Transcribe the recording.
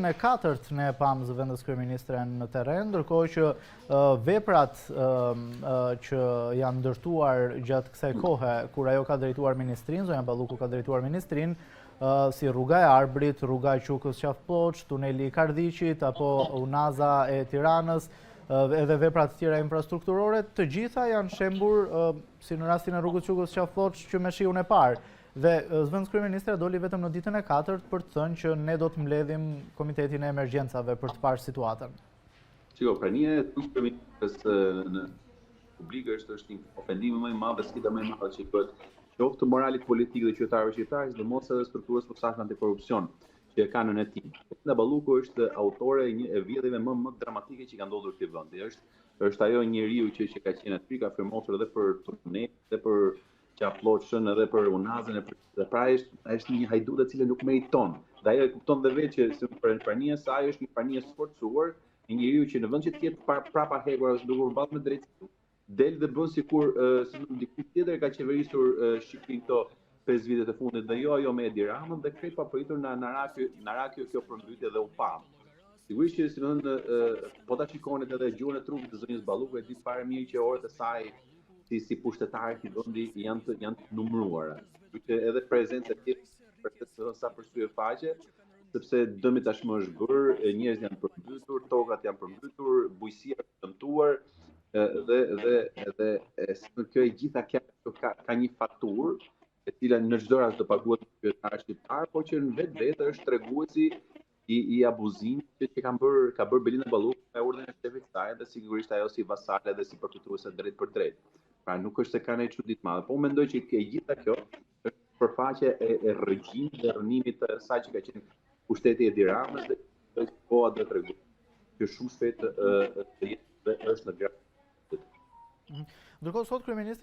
ditën e 4 ne pam zëvendës kryeministren në terren, ndërkohë që veprat që janë ndërtuar gjatë kësaj kohe, kur ajo ka drejtuar ministrinë, zonja Balluku ka drejtuar ministrinë, si rruga e Arbrit, rruga e Qukës Qafploç, tuneli i Kardhiqit apo Unaza e Tiranës, edhe veprat tjera infrastrukturore, të gjitha janë shembur, si në rastin e rrugës Qukës Qafploç, që me shiun e parë. Dhe zëvendës kryeministre doli vetëm në ditën e 4 për të thënë që ne do të mbledhim Komitetin e Emergjencave për të parë situatën. Shiko, prania e kryeministres në publikë është ofendimi më i madh dhe sfida më e madhe që bëhet qoftë të moralit politik dhe qytetarëve shqiptarë, dhe mos edhe strukturës posaçme antikorrupsion që e ka në hetim. Zonja Balluku është autore e vjedhjeve më dramatike që ka ndodhur këtij vendi. Është ajo njeriu që ka qenë aty, ka firmosur edhe për tunelin, edhe për Qafploçën, edhe për Unazën, dhe pra është një hajdut e cili nuk meriton. Dhe ajo e kupton dhe vetë që prania e saj është një pranie sforcuar, një njeriu që në vend që të jetë prapa hekur ose duke u ballë me drejtësi, del dhe bën sikur dikush tjetër ka qeverisur Shqipërinë këto 5 vitet e fundit, dhe jo ajo me Edi Ramën, dhe krejt pa pritur na ra kjo përmbytje dhe u pam. Sigurisht që po ta shikoni edhe gjuhën e trupit të zonjës Balluku, e di fare mirë që orët e saj si pushtetarë i vendi janë të numëruara. Që edhe prezenca e tij sa përsye faqe, sepse dëmi tashmë është bërë, njerëzit janë përmbytur, tokat janë përmbytur, bujësia është dëmtuar, dhe kjo e gjitha ka një fakturë e cila në çdo rast do paguhet nga qytetarët shqiptar, por që në vetvete është treguesi i abuzimit që ka bërë Belinda Balluku me urdhën e shefit të saj, dhe sigurisht ajo si vasale dhe si përfituese drejt për drejt. Pra nuk është se ka ne çudi të madhe, po mendoj që e gjitha kjo është përfaqe e rregjimit dhe rënimit të saj që ka qenë pushteti i Edi Ramës, dhe koha do t'rregojë që shumë shpejt është në grad. Ndërkohë sot kryeministri